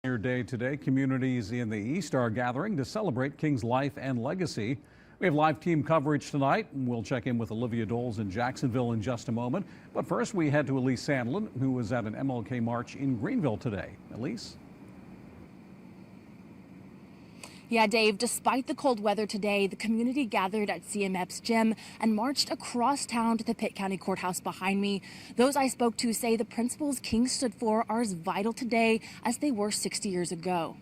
Day today, communities in the East are gathering to celebrate King's life and legacy. We have live team coverage tonight. We'll check in with Olivia Doles in Jacksonville in just a moment. But first, we head to Elise Sandlin, who was at an MLK march in Greenville today. Elise? Yeah, Dave, despite the cold weather today, the community gathered at CMF's gym and marched across town to the Pitt County Courthouse behind me. Those I spoke to say the principles King stood for are as vital today as they were 60 years ago.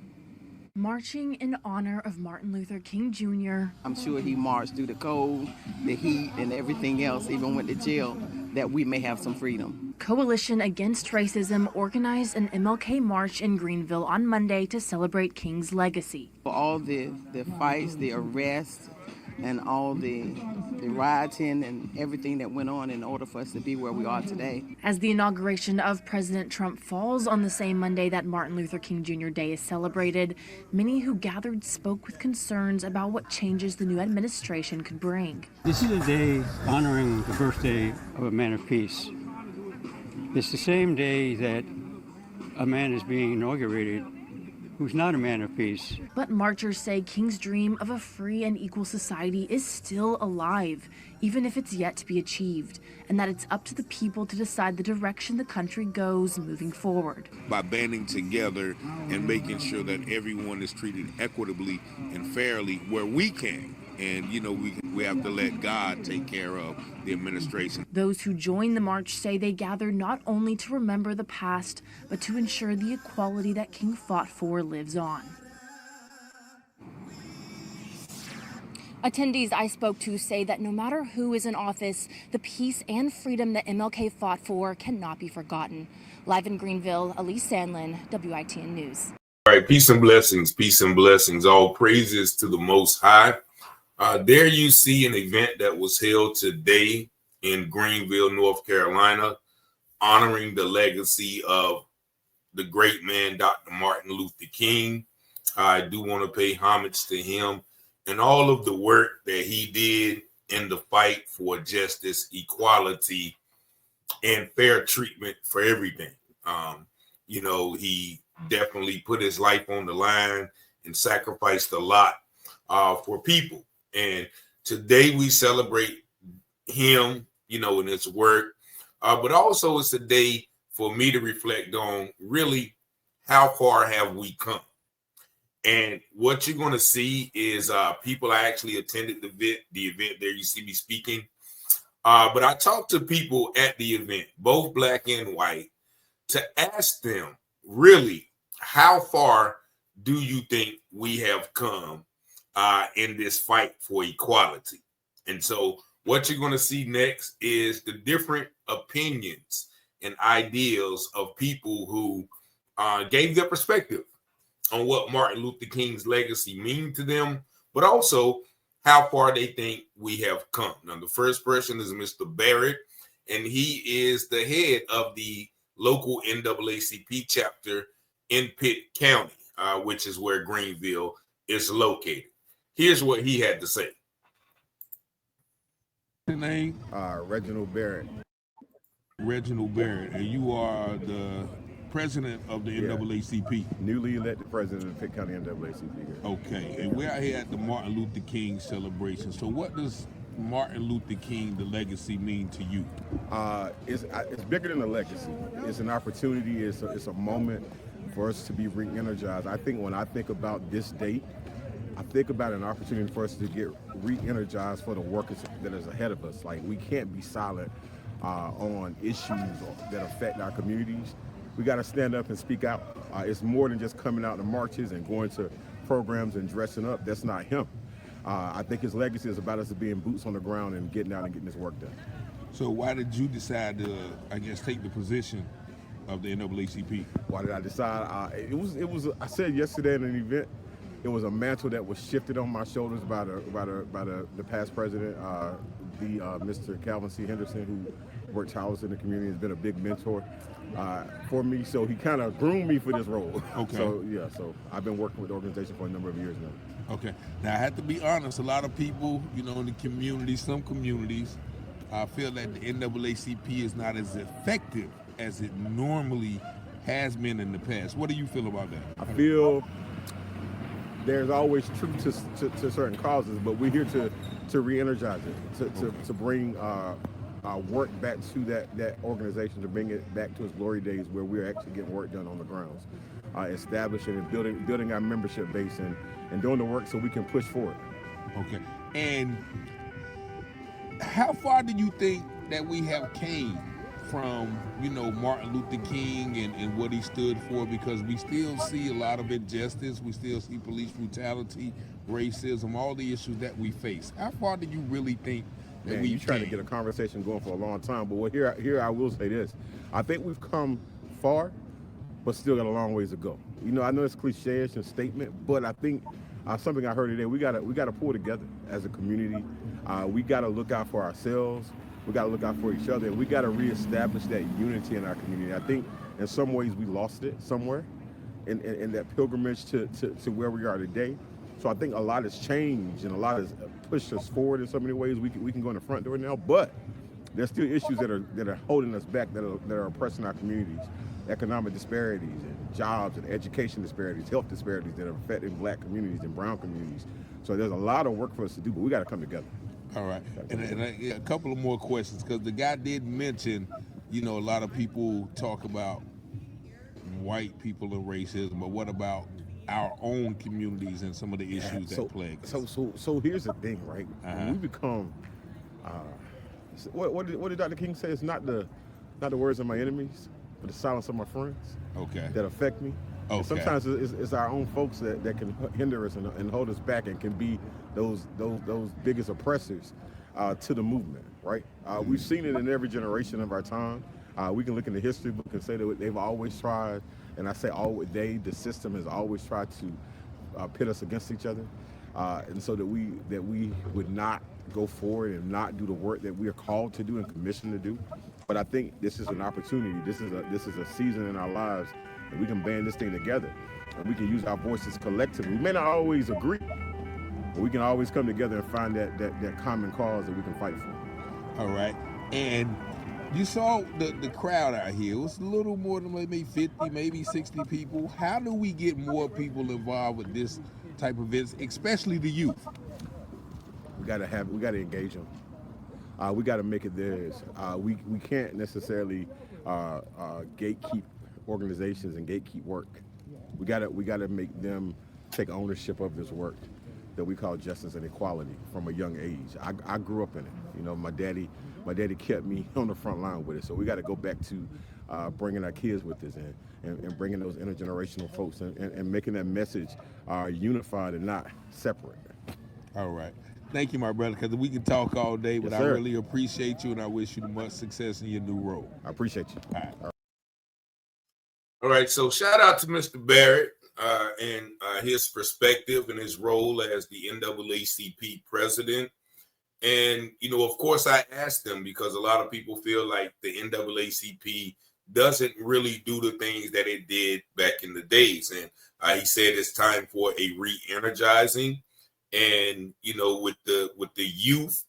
Marching in honor of Martin Luther King Jr. I'm sure he marched through the cold, the heat, and everything else, even went to jail, that we may have some freedom. Coalition Against Racism organized an MLK march in Greenville on Monday to celebrate King's legacy. All the fights, the arrests, and all the rioting and everything that went on in order for us to be where we are today. As the inauguration of President Trump falls on the same Monday that Martin Luther King Jr. Day is celebrated, many who gathered spoke with concerns about what changes the new administration could bring. This is a day honoring the birthday of a man of peace. It's the same day that a man is being inaugurated who's not a man of peace. But marchers say King's dream of a free and equal society is still alive, even if it's yet to be achieved, and that it's up to the people to decide the direction the country goes moving forward. By banding together and making sure that everyone is treated equitably and fairly where we can. And, we have to let God take care of the administration. Those who joined the march say they gathered not only to remember the past, but to ensure the equality that King fought for lives on. Attendees I spoke to say that no matter who is in office, the peace and freedom that MLK fought for cannot be forgotten. Live in Greenville, Elise Sandlin, WITN News. All right, peace and blessings. All praises to the Most High. There you see an event that was held today in Greenville, North Carolina, honoring the legacy of the great man, Dr. Martin Luther King. I do want to pay homage to him and all of the work that he did in the fight for justice, equality, and fair treatment for everything. He definitely put his life on the line and sacrificed a lot for people. And today we celebrate him, in his work. But also it's a day for me to reflect on really how far have we come. And what you're going to see is people actually attended the event there. You see me speaking. But I talked to people at the event, both black and white, to ask them really, how far do you think we have come in this fight for equality? And so what you're going to see next is the different opinions and ideals of people who gave their perspective on what Martin Luther King's legacy means to them, but also how far they think we have come. Now, the first person is Mr. Barrett, and he is the head of the local NAACP chapter in Pitt County, which is where Greenville is located. Here's what he had to say. Your name? Reginald Barrett. Reginald Barrett, and you are the president of the NAACP. Newly elected president of the Pitt County NAACP here. Okay, and we're out here at the Martin Luther King celebration. So what does Martin Luther King, the legacy, mean to you? It's bigger than a legacy. It's an opportunity. It's a moment for us to be re-energized. I think when I think about this date, I think about an opportunity for us to get re-energized for the work that is ahead of us. Like, we can't be silent on issues that affect our communities. We got to stand up and speak out. It's more than just coming out to marches and going to programs and dressing up. That's not him. I think his legacy is about us being boots on the ground and getting out and getting this work done. So why did you decide to, take the position of the NAACP? Why did I decide? It was. I said yesterday in an event, it was a mantle that was shifted on my shoulders by the past president, Mr. Calvin C. Henderson, who worked tirelessly in the community, has been a big mentor for me. So he kind of groomed me for this role. Okay. So I've been working with the organization for a number of years now. Okay. Now I have to be honest. A lot of people, in the community, some communities, feel that the NAACP is not as effective as it normally has been in the past. What do you feel about that? I feel there's always truth to certain causes, but we're here to re-energize it, to bring work back to that organization, to bring it back to its glory days where we're actually getting work done on the grounds, establishing and building our membership base and doing the work so we can push forward. Okay. And how far do you think that we have came from, Martin Luther King and what he stood for? Because we still see a lot of injustice. We still see police brutality, racism, all the issues that we face. How far do you really think that Man, we you trying to get a conversation going for a long time, but here I will say this. I think we've come far, but still got a long ways to go. I know it's cliche-ish and statement, but I think something I heard today, we gotta pull together as a community. We gotta look out for ourselves. We gotta look out for each other, and we gotta reestablish that unity in our community. I think in some ways we lost it somewhere in that pilgrimage to where we are today. So I think a lot has changed and a lot has pushed us forward in so many ways. We can go in the front door now, but there's still issues that are holding us back, that are oppressing our communities. Economic disparities and jobs and education disparities, health disparities that are affecting black communities and brown communities. So there's a lot of work for us to do, but we got to come together. All right. And a couple of more questions, because the guy did mention, a lot of people talk about white people and racism, but what about our own communities and some of the issues that plague us? So here's the thing, right? We become, what did Dr. King say? It's not the words of my enemies, but the silence of my friends. Okay. That affect me. Okay. And sometimes it's our own folks that can hinder us and hold us back and can be those biggest oppressors to the movement, right? We've seen it in every generation of our time. We can look in the history book and say that they've always tried, and I say the system has always tried to pit us against each other, and so that we would not go forward and not do the work that we are called to do and commissioned to do. But I think this is an opportunity. This is a season in our lives, and we can band this thing together, and we can use our voices collectively. We may not always agree, but we can always come together and find that common cause that we can fight for. All right. And you saw the crowd out here. It was a little more than maybe 50, maybe 60 people. How do we get more people involved with this type of events, especially the youth? We got to engage them. We got to make it theirs. We can't necessarily gatekeep organizations and gatekeep work. We got to make them take ownership of this work that we call justice and equality from a young age. I grew up in it. My daddy kept me on the front line with it. So we got to go back to bringing our kids with us and bringing those intergenerational folks and making that message unified and not separate. All right. Thank you, my brother, because we can talk all day, but Yes, I sir. really appreciate you, and I wish you much success in your new role. I appreciate you. All right. All right, so shout out to Mr. Barrett and his perspective and his role as the NAACP president. And, of course, I asked him because a lot of people feel like the NAACP doesn't really do the things that it did back in the days. And he said it's time for a re-energizing. And, with the youth,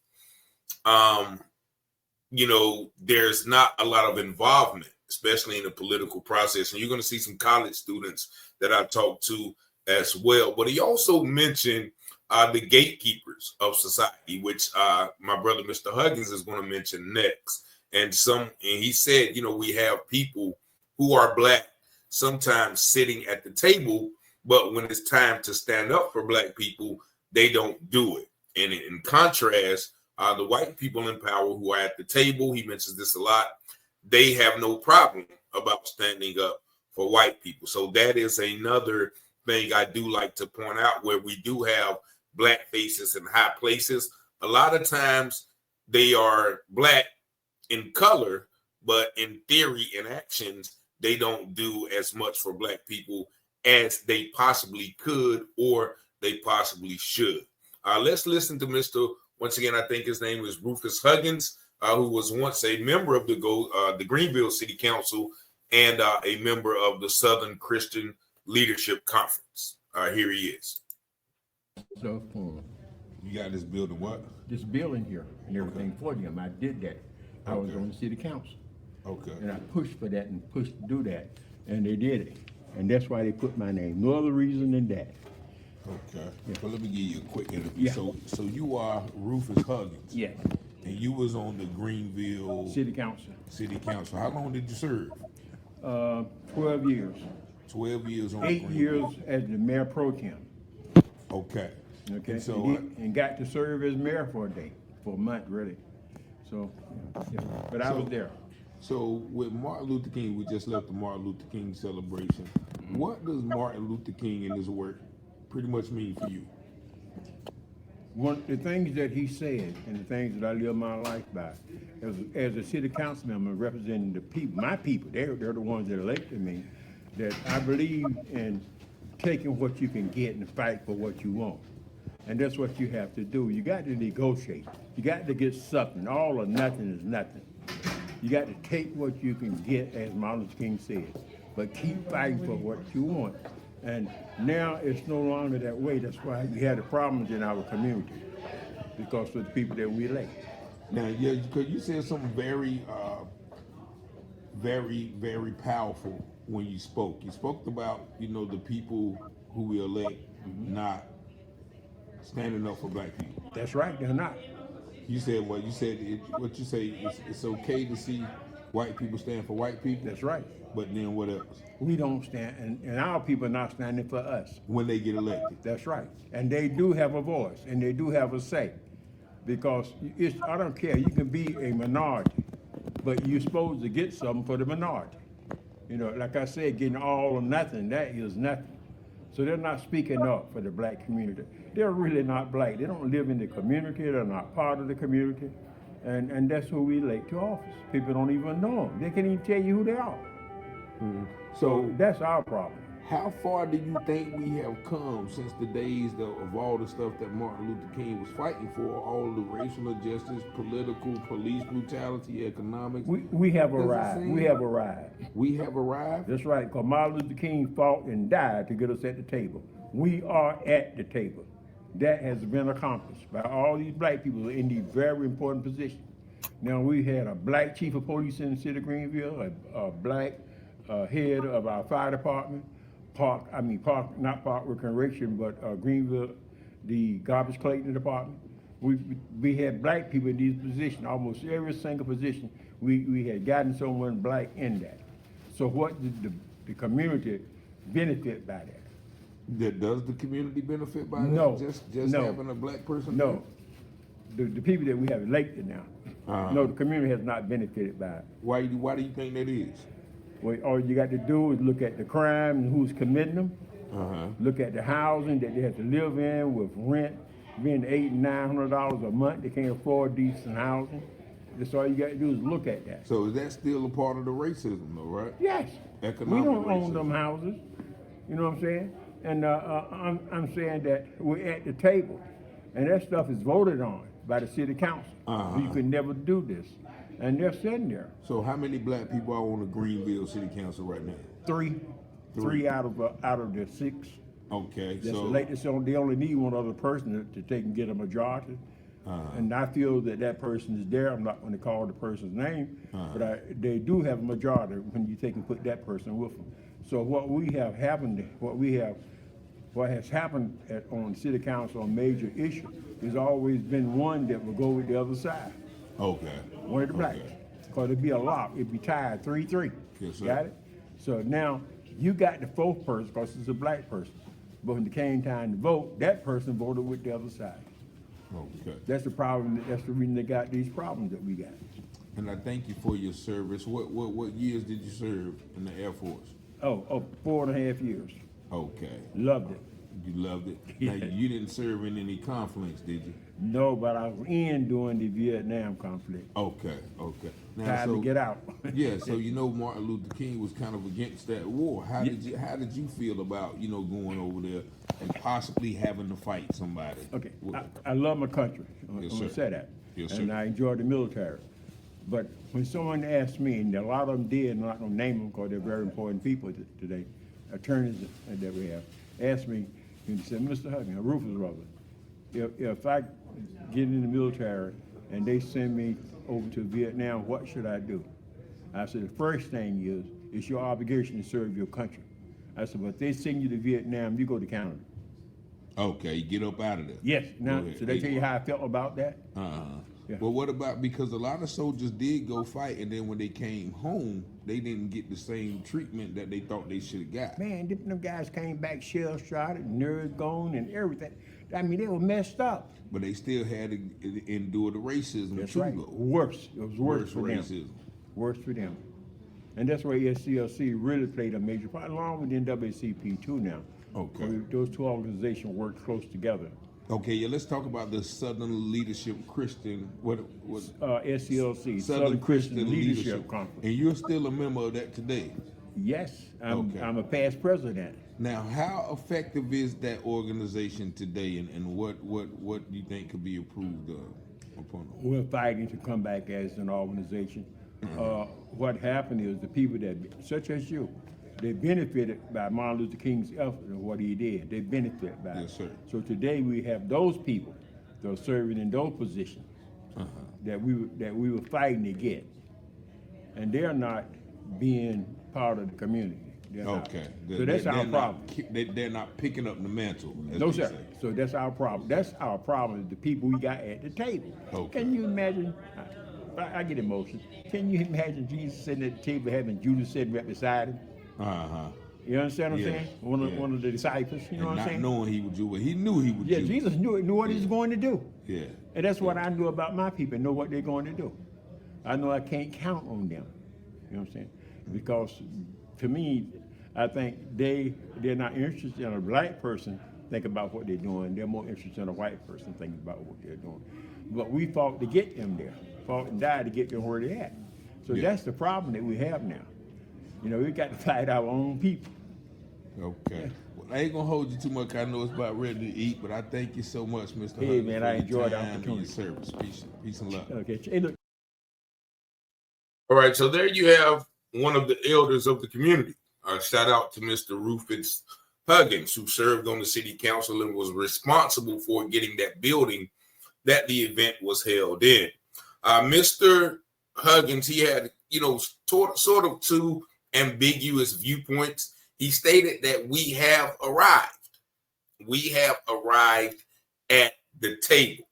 there's not a lot of involvement, especially in the political process. And you're going to see some college students that I talked to as well. But he also mentioned the gatekeepers of society, which my brother, Mr. Huggins, is going to mention next. And he said, we have people who are black sometimes sitting at the table, but when it's time to stand up for black people, they don't do it. And in contrast, the white people in power who are at the table, he mentions this a lot, they have no problem about standing up for white people. So that is another thing I do like to point out, where we do have black faces in high places. A lot of times they are black in color, but in theory and actions, they don't do as much for black people as they possibly could or they possibly should. Let's listen to Mr. Once again, I think his name is Rufus Huggins, who was once a member of the Greenville City Council and a member of the Southern Christian Leadership Conference. Here he is. So You got this building what? this building here and everything for them, I did that. I was Okay. on the city council. Okay. And I pushed for that and pushed to do that. And they did it. And that's why they put my name. No other reason than that. Okay. Well, let me give you a quick interview. Yeah. So you are Rufus Huggins. Yeah. And you was on the Greenville City Council. City Council. How long did you serve? 12 years. 12 years on 8 Greenville. years as the mayor pro tem. Okay. Okay. And so, and got to serve as mayor for a day, for a month really. So, yeah. But I was there. So with Martin Luther King, we just left the Martin Luther King celebration. What does Martin Luther King and his work pretty much mean for you? One the things that he said and the things that I live my life by, as a city council member representing the people, my people, they're the ones that elected me, that I believe in taking what you can get and fight for what you want. And that's what you have to do. You got to negotiate. You got to get something. All or nothing is nothing. You got to take what you can get, as Martin Luther King said, but keep fighting for what you want. And now it's no longer that way. That's why we had the problems in our community, because of the people that we elect. Now, yeah, because you said something very, very powerful when you spoke. You spoke about, the people who we elect not standing up for black people. That's right, they're not. You said what? You said it's okay to see white people stand for white people. That's right. But then what else? We don't stand, and our people are not standing for us. When they get elected. That's right. And they do have a voice, and they do have a say. Because I don't care, you can be a minority, but you're supposed to get something for the minority. Like I said, getting all or nothing, that is nothing. So they're not speaking up for the black community. They're really not black. They don't live in the community. They're not part of the community. And that's who we elect to office. People don't even know them. They can't even tell you who they are. Mm-hmm. So that's our problem. How far do you think we have come since the days of all the stuff that Martin Luther King was fighting for, all the racial injustice, political, police brutality, economics? We have arrived. We have arrived. We have arrived? That's right, because Martin Luther King fought and died to get us at the table. We are at the table. That has been accomplished by all these black people in these very important positions. Now, we had a black chief of police in the city of Greenville, a black head of our fire department, not Park Recreation, but Greenville, the garbage collecting department. We had black people in these positions, almost every single position. We had gotten someone black in that. So what did the community benefit by that? Does the community benefit by that? No. Just No. having a black person? No. The people that we have elected now, no, the community has not benefited by it. Why do you think that is? Well, all you got to do is look at the crime and who's committing them. Look at the housing that they have to live in with rent being $800 and $900 a month. They can't afford decent housing. That's all you got to do is look at that. So is that still a part of the racism, though, right? Yes. Economic We don't own racism. them houses. You know what I'm saying? And I'm saying that we're at the table, and that stuff is voted on by the city council. You could never do this, and they're sitting there. So how many black people are on the Greenville City Council right now? Three out of the 6. Okay, That's so elected, so they only need one other person to take and get a majority. And I feel that person is there. I'm not going to call the person's name, but they do have a majority when you take and put that person with them. So what has happened on the city council on major issues has always been one that will go with the other side. Okay. One of the blacks. Because it'd be a lock. It'd be tied 3-3. Yes, sir. Got it? So now you got the 4th person because it's a black person. But when it came time to vote, that person voted with the other side. Okay. That's the problem. That's the reason they got these problems that we got. And I thank you for your service. What years did you serve in the Air Force? Oh, 4.5 years. Okay. Loved it. You loved it. Yeah. Now, you didn't serve in any conflicts, did you? No, but I was in during the Vietnam conflict. Okay. Now, Time to get out. Yeah. So Martin Luther King was kind of against that war. How did you feel about going over there and possibly having to fight somebody? Okay. I love my country. Yes, I'm gonna sir. say that. Yes, and sir. I enjoy the military. But when someone asked me, and a lot of them did, and I'm not gonna name them because they're very important people today, attorneys that we have, asked me, and said, Mr. Huggins, Rufus brother, if I get in the military and they send me over to Vietnam, what should I do? I said, the first thing It's your obligation to serve your country. I said, but if they send you to Vietnam, you go to Canada. Okay, get up out of there. Yes. Now, Go ahead. so they tell you how I felt about that? Yeah. But what about, because a lot of soldiers did go fight, and then when they came home, they didn't get the same treatment that they thought they should have got. Man, them guys came back shell-shotted, nerves gone, and everything. I mean, they were messed up. But they still had to endure the racism. That's too, right. though. Worse. It was worse for racism. them. Worse for them. And that's why SCLC really played a major part, along with NAACP too now. Okay. So those two organizations work close together. Okay, yeah, let's talk about the Southern Leadership Christian, SCLC, Southern Christian Leadership Conference. And you're still a member of that today? Yes, I'm Okay. a past president. Now, how effective is that organization today, and what do you think could be improved upon it? We're fighting to come back as an organization. What happened is the people that, such as you, they benefited by Martin Luther King's effort and what he did. They benefited by it. Yes, sir. So today we have those people that are serving in those positions that we were fighting to get, and they're not being part of the community. They're not. Okay. So that's our problem. They're not picking up the mantle. as No, they sir. say. So that's our problem. That's our problem, is the people we got at the table. Okay. Can you imagine? I get emotional. Can you imagine Jesus sitting at the table having Judas sitting right beside him? You understand what I'm Yeah. saying? One of the disciples, you know And what I'm not saying? knowing he would do what he knew he would Yeah, do. Jesus knew what he was going to do. Yeah. And that's what I knew about my people, know what they're going to do. I know I can't count on them. You know what I'm saying? Because to me, I think they're not interested in a black person thinking about what they're doing. They're more interested in a white person thinking about what they're doing. But we fought to get them there, fought and died to get them where they're at. So that's the problem that we have now. You know, we got to fight our own people. Okay. Well, I ain't gonna hold you too much. I know it's about ready to eat, but I thank you so much, Mr. Hey, Hudson, man, for I your enjoyed the time and opportunity. your service. Peace and love. Okay. Hey, look. All right, so there you have one of the elders of the community. Shout out to Mr. Rufus Huggins, who served on the city council and was responsible for getting that building that the event was held in. Mr. Huggins, he had, sort of two ambiguous viewpoints. He stated that we have arrived. We have arrived at the table.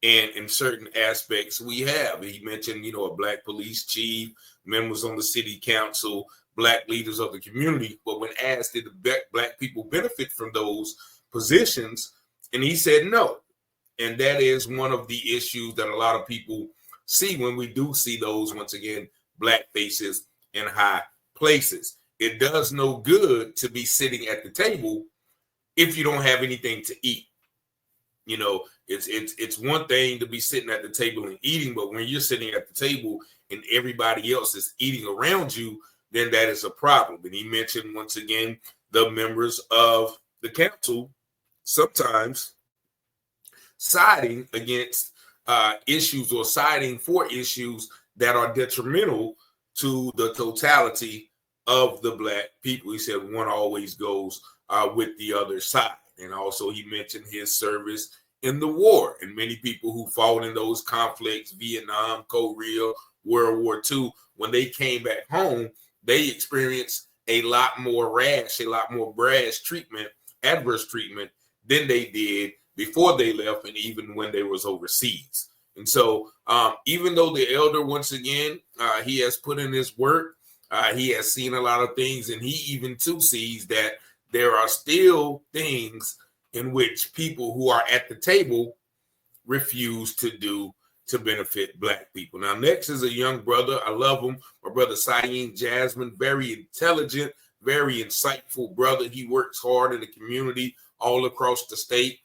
And in certain aspects, we have. He mentioned, a black police chief, members on the city council, black leaders of the community. But when asked, did the black people benefit from those positions? And he said no. And that is one of the issues that a lot of people see when we do see those, once again, black faces in high places. It does no good to be sitting at the table if you don't have anything to eat. It's one thing to be sitting at the table and eating, but when you're sitting at the table and everybody else is eating around you, then that is a problem. And he mentioned, once again, the members of the council sometimes siding against issues or siding for issues that are detrimental to the totality of the black people. He said one always goes with the other side. And also he mentioned his service in the war, and many people who fought in those conflicts, Vietnam, Korea, World War II, when they came back home, they experienced a lot more brash treatment, adverse treatment than they did before they left and even when they was overseas. And so even though the elder, once again, he has put in his work, he has seen a lot of things, and he even too sees that there are still things in which people who are at the table refuse to do to benefit black people. Now, next is a young brother. I love him. My brother, Saeed Jasmine, very intelligent, very insightful brother. He works hard in the community all across the state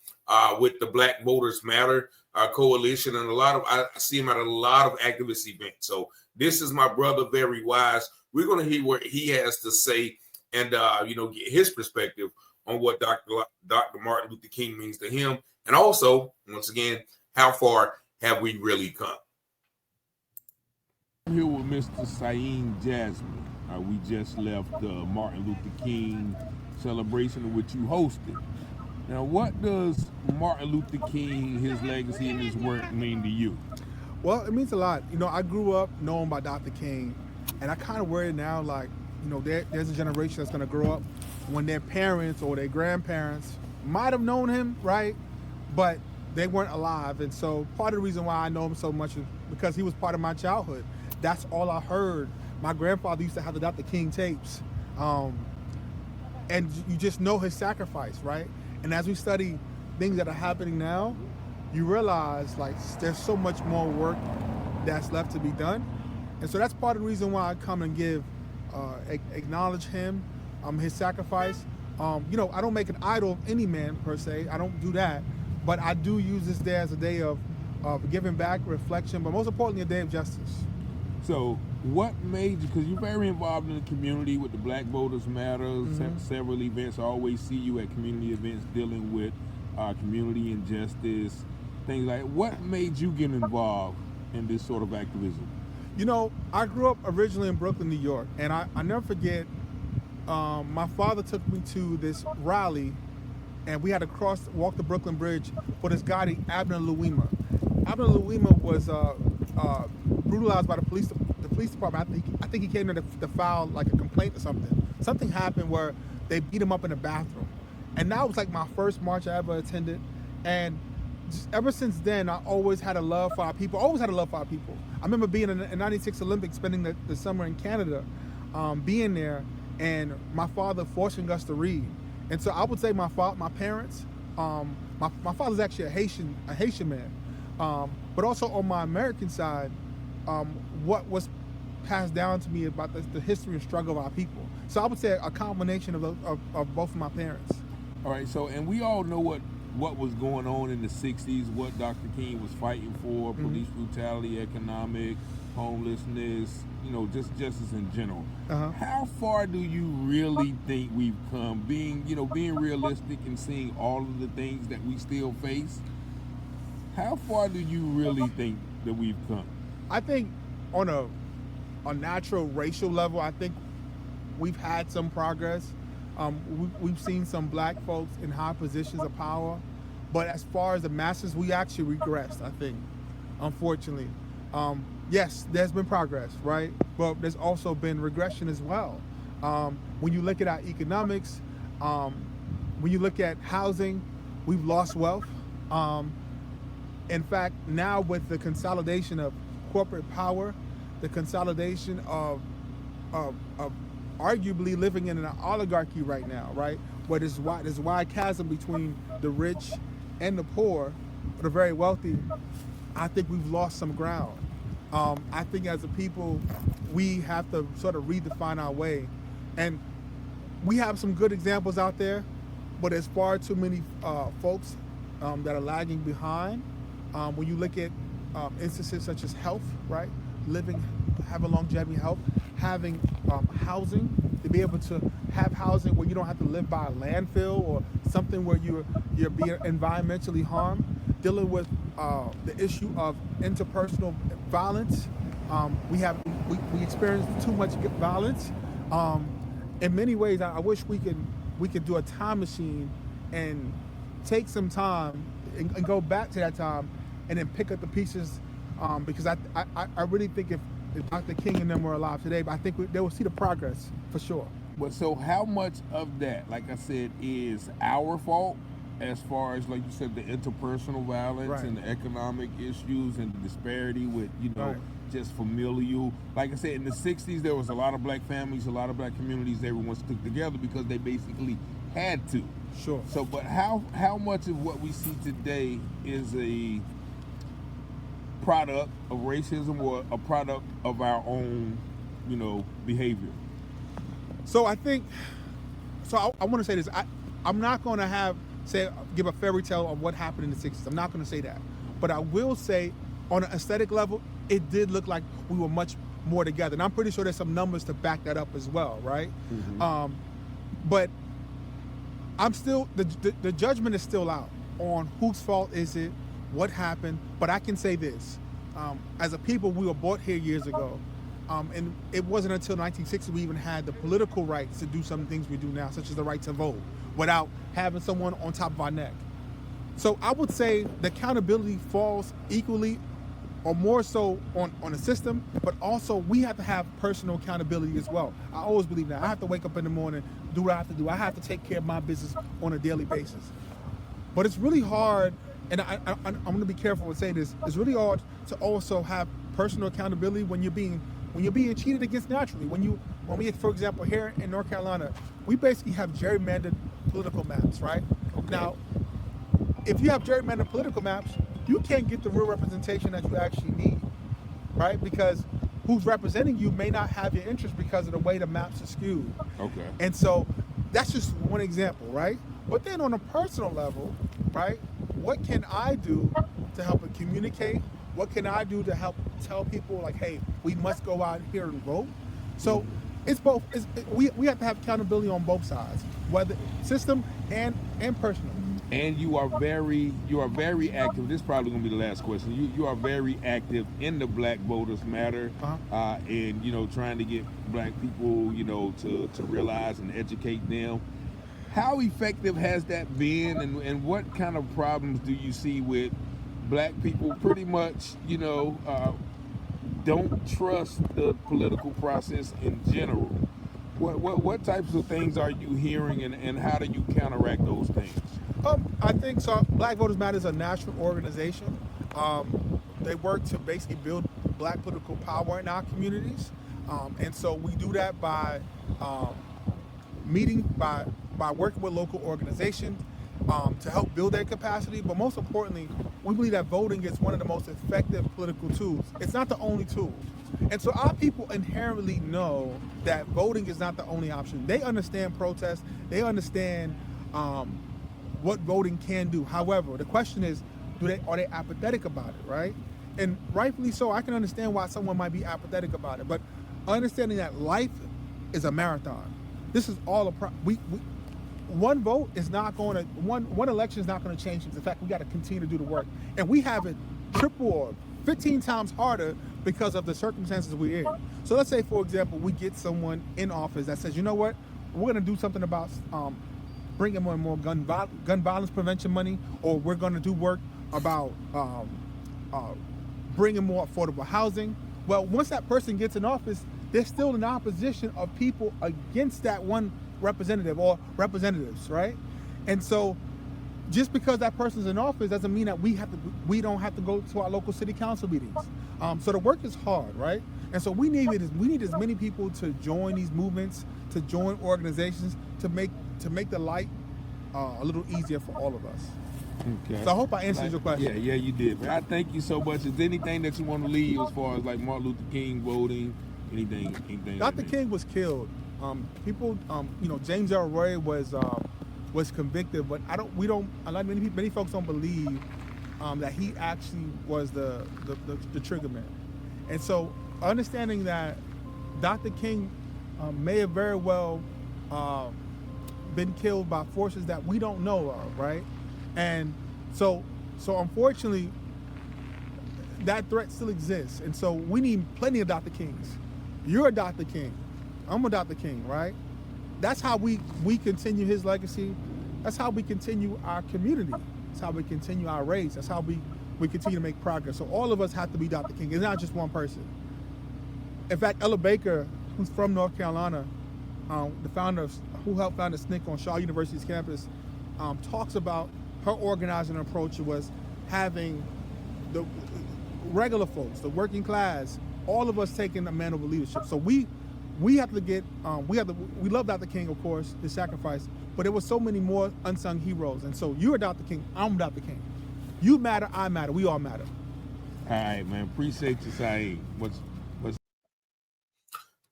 with the Black Voters Matter coalition. And I see him at a lot of activist events. So this is my brother, very wise. We're going to hear what he has to say and, get his perspective on what Dr. Martin Luther King means to him. And also, once again, how far have we really come? I'm here with Mr. Saeed Jasmine. We just left the Martin Luther King celebration, which you hosted. Now, what does Martin Luther King, his legacy, and his work mean to you? Well, it means a lot. I grew up knowing by Dr. King, and I kind of worry now, like, there's a generation that's going to grow up when their parents or their grandparents might have known him, right? But they weren't alive. And so part of the reason why I know him so much is because he was part of my childhood. That's all I heard. My grandfather used to have the Dr. King tapes. And you just know his sacrifice, right? And as we study things that are happening now, you realize like there's so much more work that's left to be done. And so that's part of the reason why I come and acknowledge him, his sacrifice. I don't make an idol of any man per se. I don't do that. But I do use this day as a day of giving back, reflection, but most importantly, a day of justice. So what made you, because you're very involved in the community with the Black Voters Matter, several events. I always see you at community events dealing with community injustice, things like that. What made you get involved in this sort of activism? I grew up originally in Brooklyn, New York, and I never forget, my father took me to this rally, and we had to walk the Brooklyn Bridge for this guy named Abner Louima. Abner Louima was brutalized by the police department. I think he came there to file like a complaint or something. Something happened where they beat him up in the bathroom. And that was like my first march I ever attended. And ever since then, I always had a love for our people. I remember being in the 96 Olympics, spending the summer in Canada, being there, and my father forcing us to read. And so I would say my parents, my father's actually a Haitian man, but also on my American side, what was passed down to me about the history and struggle of our people. So I would say a combination of both of my parents. All right, so, and we all know what was going on in the 60s, what Dr. King was fighting for, police brutality, economic, homelessness, just justice in general. How far do you really think we've come, being realistic and seeing all of the things that we still face? How far do you really think that we've come? I think on a natural racial level, I think we've had some progress. We've seen some black folks in high positions of power, but as far as the masses, we actually regressed, I think, unfortunately. Yes, there's been progress, right? But there's also been regression as well. When you look at our economics, when you look at housing, we've lost wealth. In fact, now with the consolidation of corporate power, the consolidation of arguably living in an oligarchy right now, right? Where there's a wide chasm between the rich and the poor, the very wealthy. I think we've lost some ground. I think as a people, we have to sort of redefine our way. And we have some good examples out there, but there's far too many folks that are lagging behind. When you look at instances such as health, right? Having longevity health, having housing, to be able to have housing where you don't have to live by a landfill or something where you're being environmentally harmed, dealing with the issue of interpersonal violence. We experience too much violence. In many ways, I wish we could do a time machine and take some time and go back to that time and then pick up the pieces, because I really think if Dr. King and them were alive today, I think they will see the progress for sure. But so how much of that, like I said, is our fault as far as, like you said, the interpersonal violence and the economic issues and the disparity with, just familial. Like I said, in the 60s, there was a lot of black families, a lot of black communities, everyone stuck together because they basically had to. Sure. So, but how much of what we see today is a product of racism or a product of our own, behavior? So I think, I want to say this. I'm not going to give a fairy tale of what happened in the 60s. I'm not going to say that. But I will say, on an aesthetic level, it did look like we were much more together. And I'm pretty sure there's some numbers to back that up as well, right? Mm-hmm. But I'm still, the judgment is still out on whose fault is it, what happened. But I can say this. As a people, we were brought here years ago. And it wasn't until 1960 we even had the political rights to do some things we do now, such as the right to vote, without having someone on top of our neck. So I would say the accountability falls equally or more so on the system, but also we have to have personal accountability as well. I always believe that. I have to wake up in the morning, do what I have to do. I have to take care of my business on a daily basis. But it's really hard, and I'm going to be careful and say this. It's really hard to also have personal accountability when you're being cheated against naturally. When we, for example, here in North Carolina, we basically have gerrymandered political maps, right? Okay. Now, if you have gerrymandered political maps, you can't get the real representation that you actually need, right? Because who's representing you may not have your interest because of the way the maps are skewed. Okay. And so that's just one example, right? But then on a personal level, right, what can I do to help it communicate? What can I do to help tell people, like, hey, we must go out here and vote? So it's both. We have to have accountability on both sides, whether system and personal. And you are very active. This is probably gonna be the last question. You are very active in the Black Voters Matter, and trying to get Black people, to realize and educate them. How effective has that been, and what kind of problems do you see with Black people pretty much, don't trust the political process in general? What types of things are you hearing, and how do you counteract those things? I think so. Black Voters Matter is a national organization. They work to basically build Black political power in our communities, and so we do that by by working with local organizations to help build their capacity. But most importantly, we believe that voting is one of the most effective political tools. It's not the only tool. And so our people inherently know that voting is not the only option. They understand protest. They understand what voting can do. However, the question is, are they apathetic about it, right? And rightfully so. I can understand why someone might be apathetic about it, but understanding that life is a marathon. This is all one vote is not going to, one election is not going to change things. In fact, we got to continue to do the work. And we have it triple or 15 times harder because of the circumstances we're in. So let's say, for example, we get someone in office that says, you know what, we're going to do something about bringing more and more gun violence prevention money, or we're going to do work about bringing more affordable housing. Well, once that person gets in office, there's still an opposition of people against that one representative or representatives, right? And so just because that person's in office doesn't mean that we don't have to go to our local city council meetings. So the work is hard, right? And so we need as many people to join these movements, to join organizations, to make the light a little easier for all of us. Okay. So I hope I answered your question. Yeah, you did. Man, I thank you so much. Is there anything that you want to leave as far as like Martin Luther King voting, anything? Dr. King was killed. People, James Earl Ray was convicted, but many folks don't believe that he actually was the trigger man. And so understanding that Dr. King may have very well been killed by forces that we don't know of, right? And so unfortunately, that threat still exists. And so we need plenty of Dr. Kings. You're a Dr. King. I'm a Dr. King, right? That's how we continue his legacy. That's how we continue our community. That's how we continue our race. That's how we continue to make progress. So all of us have to be Dr. King. It's not just one person. In fact, Ella Baker, who's from North Carolina, the founder who helped found the SNCC on Shaw University's campus, talks about her organizing approach was having the regular folks, the working class, all of us taking a mantle of leadership. So we have to get, we love Dr. King, of course, his sacrifice, but there were so many more unsung heroes. And so you're Dr. King, I'm Dr. King. You matter, I matter, we all matter. All right, man. Appreciate you, Saeed.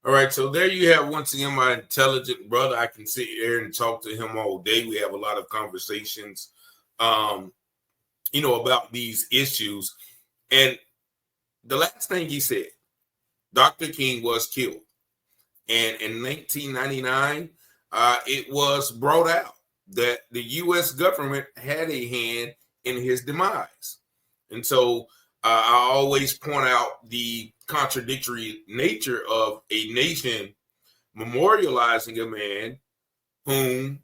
All right, so there you have once again my intelligent brother. I can sit here and talk to him all day. We have a lot of conversations, about these issues. And the last thing he said, Dr. King was killed. And in 1999, it was brought out that the U.S. government had a hand in his demise. And so I always point out the contradictory nature of a nation memorializing a man whom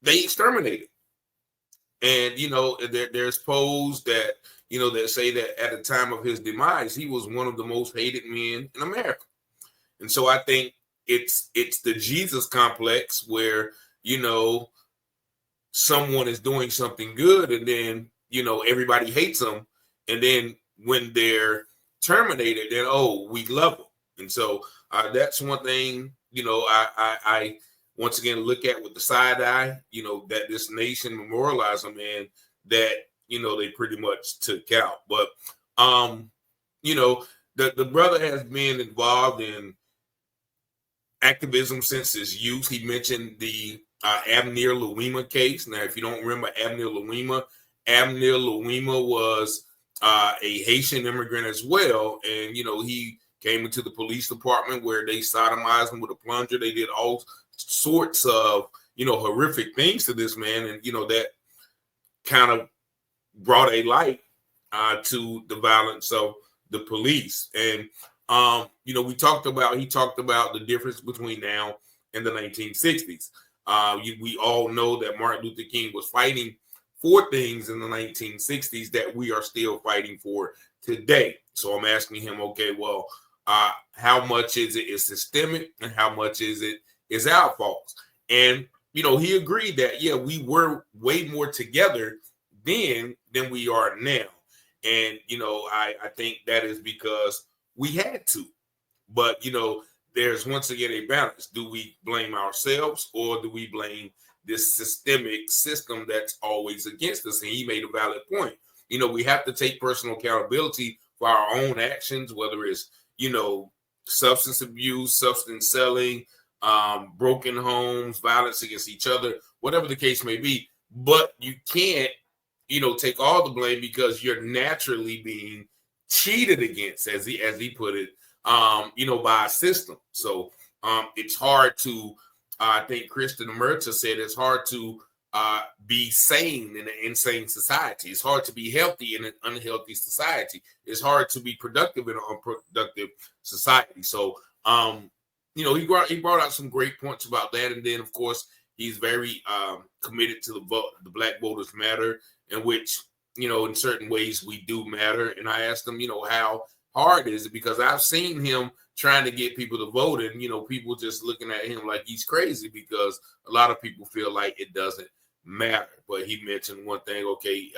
they exterminated. And, there's posed that, that say that at the time of his demise, he was one of the most hated men in America. And so I think it's the Jesus complex where, someone is doing something good and then, everybody hates them. And then when they're terminated, then, oh, we love them. And so that's one thing, I once again look at with the side eye, that this nation memorialized a man that, they pretty much took out. But, the brother has been involved in activism since his youth. He mentioned the Abner Louima case. Now, if you don't remember Abner Louima was a Haitian immigrant as well. And, he came into the police department where they sodomized him with a plunger. They did all sorts of, horrific things to this man. And, that kind of brought a light to the violence of the police. And, he talked about the difference between now and the 1960s. We all know that Martin Luther King was fighting for things in the 1960s that we are still fighting for today. So I'm asking him, okay, well, how much is it is systemic and how much is it is our fault? And, he agreed that, yeah, we were way more together then than we are now. And, I think that is because we had to. But, there's once again a balance. Do we blame ourselves or do we blame this systemic system that's always against us? And he made a valid point. We have to take personal accountability for our own actions, whether it's, substance abuse, substance selling, broken homes, violence against each other, whatever the case may be. But you can't, take all the blame because you're naturally being cheated against, as he put it, by a system. So it's hard to, I think Kristen Merta said, it's hard to be sane in an insane society. It's hard to be healthy in an unhealthy society. It's hard to be productive in an unproductive society. So, he brought out some great points about that. And then, of course, he's very committed to the Black Voters Matter, in which, in certain ways we do matter. And I asked him, how hard is it? Because I've seen him trying to get people to vote, and people just looking at him like he's crazy because a lot of people feel like it doesn't matter. But he mentioned one thing, okay,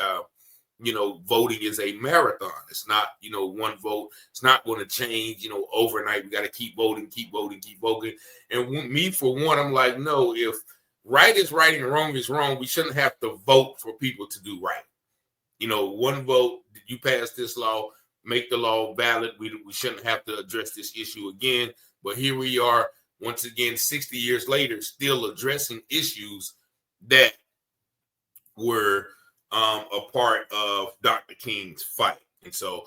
voting is a marathon. It's not, one vote. It's not going to change, overnight. We got to keep voting. And me, for one, I'm like, no, if right is right and wrong is wrong, we shouldn't have to vote for people to do right. One vote, you pass this law, make the law valid. We shouldn't have to address this issue again. But here we are, once again, 60 years later, still addressing issues that were a part of Dr. King's fight. And so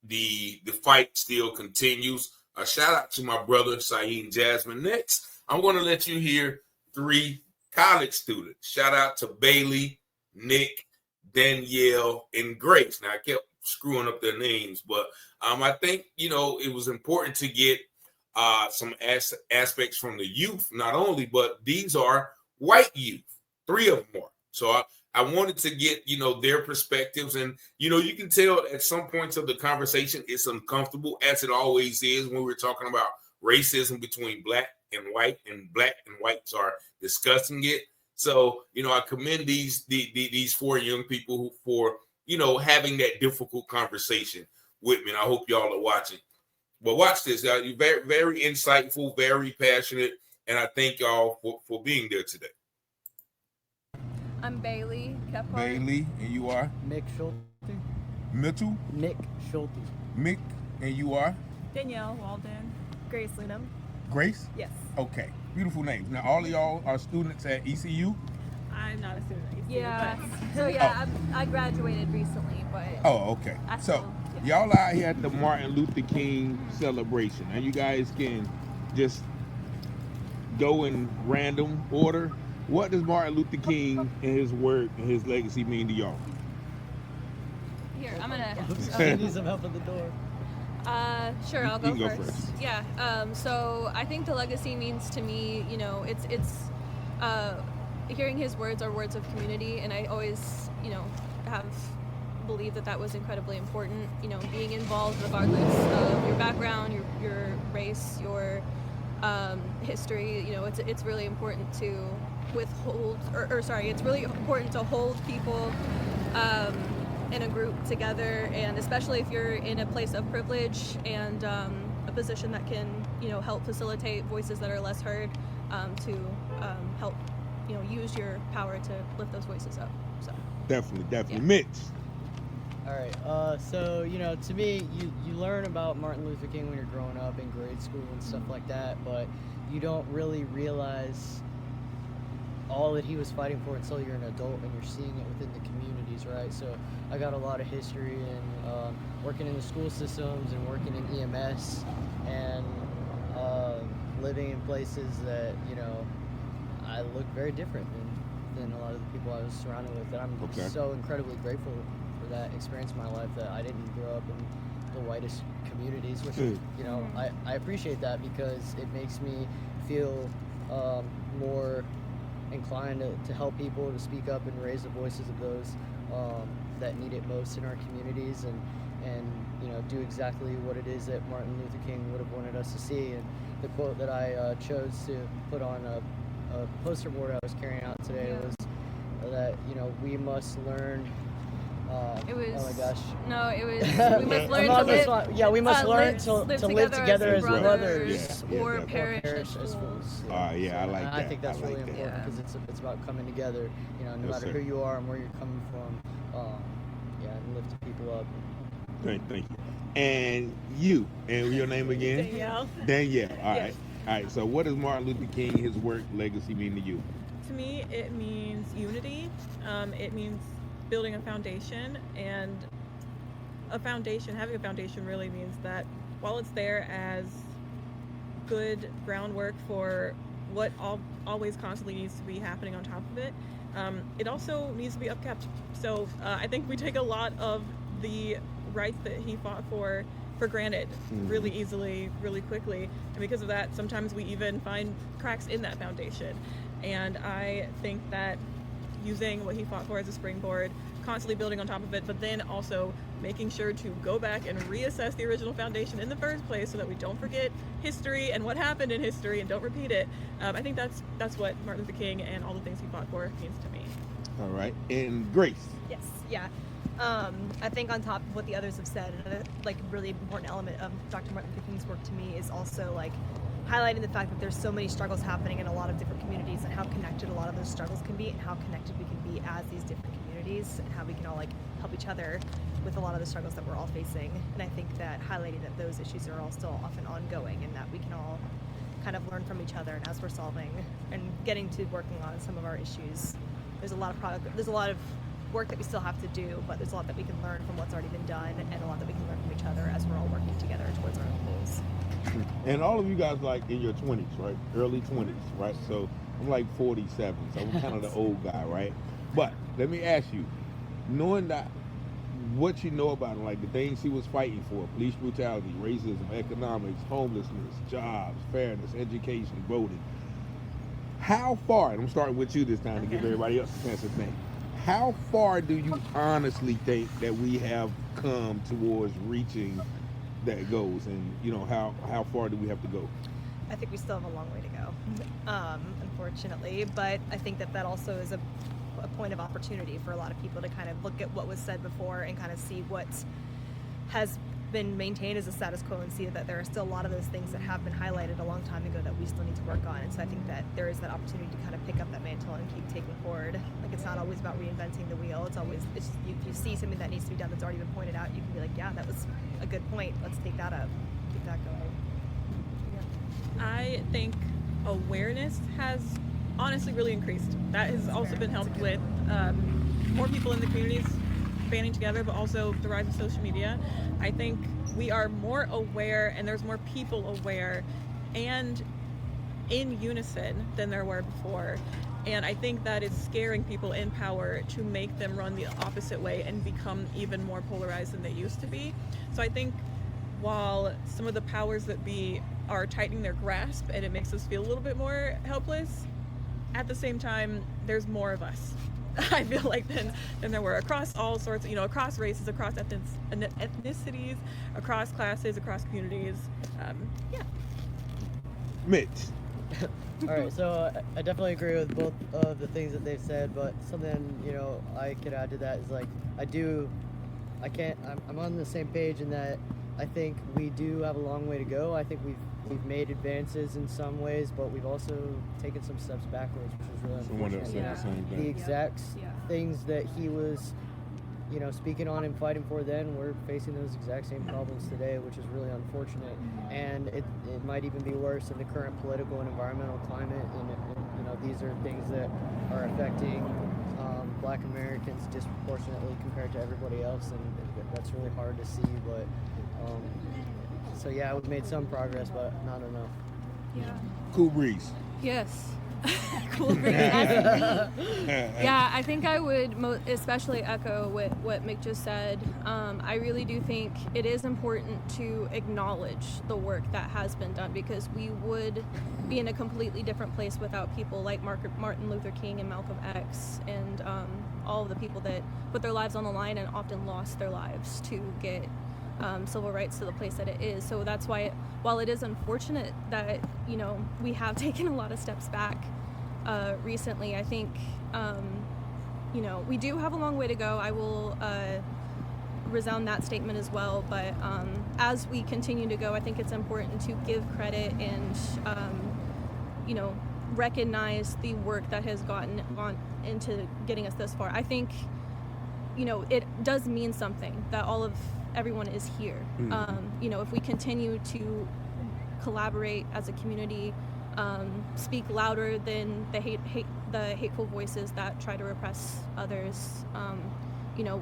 the fight still continues. A shout out to my brother, Saeed Jasmine. Next, I'm going to let you hear 3 college students. Shout out to Bailey, Nick, Danielle, and Grace. Now, I kept screwing up their names, but I think, it was important to get some aspects from the youth, not only, but these are white youth, 3 of them are. So I wanted to get, their perspectives. And, you can tell at some points of the conversation, it's uncomfortable, as it always is when we're talking about racism between black and white, and black and whites are discussing it. So, I commend these 4 young people for, having that difficult conversation with me. And I hope y'all are watching. But watch this. You're very, very insightful, very passionate. And I thank y'all for being there today. I'm Bailey Kephart. Bailey, and you are? Nick Schulte. Mitchell? Nick Schulte. Mick, and you are? Danielle Walden. Grace Lunam. Grace? Yes. Okay, beautiful names. Now, all of y'all are students at ECU? I'm not a student at ECU. Yeah. So, yeah, I graduated recently, but... Oh, okay. Y'all out here at the Martin Luther King celebration. And you guys can just go in random order. What does Martin Luther King and his work and his legacy mean to y'all? Here, I'm gonna... I need some help at the door. Sure, I'll go go first. first. Yeah. So I think the legacy means to me, it's hearing his words are words of community, and I always, have believed that was incredibly important. You know, being involved regardless of your background, your race, your history. You know, it's really important to withhold, it's really important to hold people in a group together, and especially if you're in a place of privilege and a position that can, you know, help facilitate voices that are less heard, to help, you know, use your power to lift those voices up. So Definitely. Yeah. Mitch. All right. So, you know, to me, you learn about Martin Luther King when you're growing up in grade school and stuff like that, but you don't really realize all that he was fighting for until you're an adult and you're seeing it within the communities, right? So I got a lot of history in working in the school systems and working in EMS and living in places that, you know, I look very different than a lot of the people I was surrounded with. And I'm so incredibly grateful for that experience in my life, that I didn't grow up in the whitest communities, which, you know, I appreciate that because it makes me feel more inclined to help people, to speak up and raise the voices of those that need it most in our communities, and you know, do exactly what it is that Martin Luther King would have wanted us to see. And the quote that I chose to put on a poster board I was carrying out today was that, you know, we must learn. It was. Oh my gosh. No, it was. We must learn to live. Yeah, we must learn to live together as brothers, Yeah, or definitely. perish as fools. Yeah, I like that. I think that's I like really that. important because it's about coming together. You know, no Yes, matter sir. who you are and where you're coming from. And lifting people up. Thank you. And you, and your name again? Danielle. All right. All right. So, what does Martin Luther King, his work, legacy mean to you? To me, it means unity. It means building a foundation, and having a foundation really means that while it's there as good groundwork for what always constantly needs to be happening on top of it, it also needs to be upkept. So I think we take a lot of the rights that he fought for granted really easily, really quickly, and because of that, sometimes we even find cracks in that foundation. And I think that using what he fought for as a springboard, constantly building on top of it, but then also making sure to go back and reassess the original foundation in the first place so that we don't forget history and what happened in history and don't repeat it. I think that's what Martin Luther King and all the things he fought for means to me. All right. And Grace. Yes. Yeah. I think on top of what the others have said, another like really important element of Dr. Martin Luther King's work to me is also like highlighting the fact that there's so many struggles happening in a lot of different communities, and how connected a lot of those struggles can be, and how connected we can be as these different communities, and how we can all like help each other with a lot of the struggles that we're all facing. And I think that highlighting that those issues are all still often ongoing, and that we can all kind of learn from each other, and as we're solving and getting to working on some of our issues, there's a lot of work that we still have to do, but there's a lot that we can learn from what's already been done, and a lot that we can learn from each other as we're all working together towards our own goals. And all of you guys like in your 20s, right? Early 20s, right? So I'm like 47, so I'm kind of the old guy, right? But let me ask you, knowing that what you know about him, like the things he was fighting for, police brutality, racism, economics, homelessness, jobs, fairness, education, voting, how far, and I'm starting with you this time to give everybody else a chance to think, how far do you honestly think that we have come towards reaching that goals, and you know, how far do we have to go? I think we still have a long way to go, unfortunately, but I think that also is a point of opportunity for a lot of people to kind of look at what was said before and kind of see what has been maintained as a status quo, and see that there are still a lot of those things that have been highlighted a long time ago that we still need to work on. And so I think that there is that opportunity to kind of pick up that mantle and keep taking forward. Like, it's not always about reinventing the wheel. It's always, if you see something that needs to be done that's already been pointed out, you can be like, yeah, that was a good point. Let's take that up, keep that going. Yeah. I think awareness has honestly really increased. That has also been helped with more people in the communities banding together, but also the rise of social media. I think we are more aware, and there's more people aware and in unison than there were before. And I think that is scaring people in power to make them run the opposite way and become even more polarized than they used to be. So I think while some of the powers that be are tightening their grasp and it makes us feel a little bit more helpless, at the same time, there's more of us. I feel like than there were across all sorts of, across races, across ethnicities, across classes, across communities. Yeah. Mitch. All right, so I definitely agree with both of the things that they've said, but something I could add to that is like I'm on the same page in that I think we do have a long way to go. I think we've made advances in some ways, but we've also taken some steps backwards, which is really Someone else unfortunate. said the same thing. The exact things that he was speaking on and fighting for then, we're facing those exact same problems today, which is really unfortunate. And it might even be worse in the current political and environmental climate. And these are things that are affecting Black Americans disproportionately compared to everybody else, and that's really hard to see. But so yeah, we've made some progress, but not enough. Yeah. Cool breeze. Yes. Cool breeze. Yeah, I think I would especially echo what Mick just said. I really do think it is important to acknowledge the work that has been done, because we would be in a completely different place without people like Martin Luther King and Malcolm X and all of the people that put their lives on the line and often lost their lives to get civil rights to the place that it is. So that's why, while it is unfortunate that we have taken a lot of steps back recently, I think we do have a long way to go. I will resound that statement as well. But as we continue to go, I think it's important to give credit and recognize the work that has gone into getting us this far. I think it does mean something that everyone is here. If we continue to collaborate as a community, speak louder than the hateful voices that try to repress others,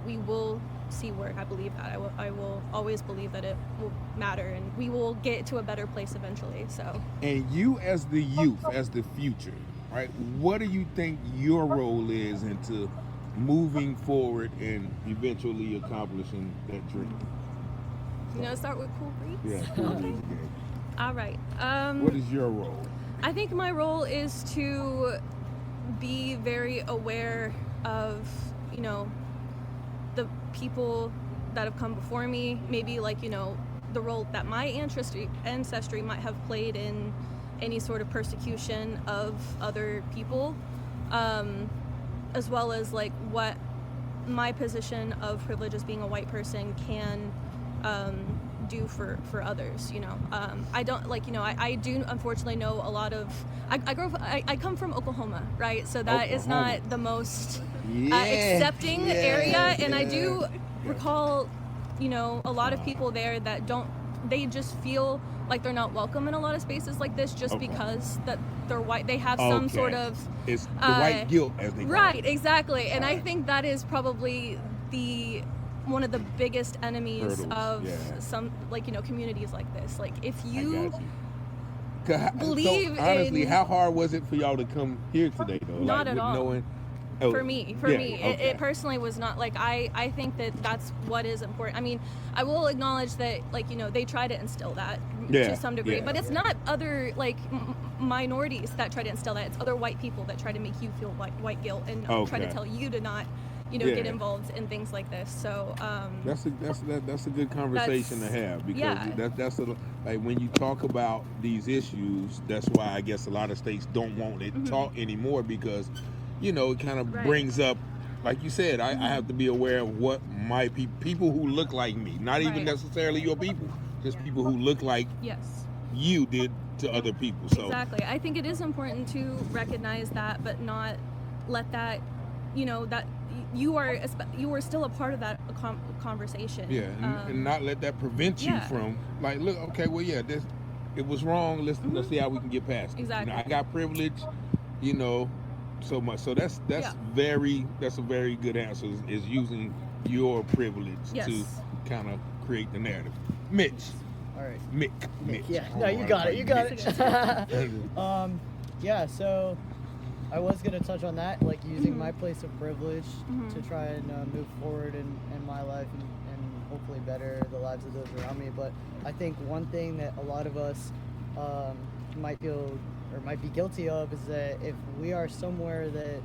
we will see work. I believe that. I will always believe that it will matter, and we will get to a better place eventually. So. And you, as the youth, as the future, right? What do you think your role is into moving forward and eventually accomplishing that dream? Start with Cool Breeze? Yeah, Cool Breeze. All right. What is your role? I think my role is to be very aware of, the people that have come before me, maybe the role that my ancestry might have played in any sort of persecution of other people, as well as what my position of privilege as being a white person can do for others. I don't I do unfortunately know a lot of I come from Oklahoma, right? So that is not the most accepting area, and I do recall a lot of people there that they just feel like they're not welcome in a lot of spaces like this just because that they're white. They have some sort of it's the white guilt, as they call right, it. Exactly. And I think that is probably one of the biggest enemies of some communities like this. If you believe so, honestly, in, how hard was it for y'all to come here today though? Not at all. For me, it personally was not. I think that that's what is important. I mean, I will acknowledge that they try to instill that to some degree, but it's not other minorities that try to instill that. It's other white people that try to make you feel white guilt and try to tell you to not get involved in things like this. So that's a good conversation to have, because that's when you talk about these issues, that's why I guess a lot of states don't want it taught anymore, because it kind of brings up, like you said, I have to be aware of what my people who look like me, not even necessarily your people, just people who look like you did to other people. So exactly, I think it is important to recognize that, but not let that that you are still a part of that conversation. And not let that prevent you from look, okay, well, it was wrong. Let's see how we can get past it. Exactly. I got privilege, so much. So that's a very good answer, is using your privilege to kind of create the narrative. Mitch. All right. Mick. Yeah. No, you got it. You got it. So I was gonna touch on that, using my place of privilege to try and move forward in my life and hopefully better the lives of those around me. But I think one thing that a lot of us might feel or might be guilty of is that if we are somewhere that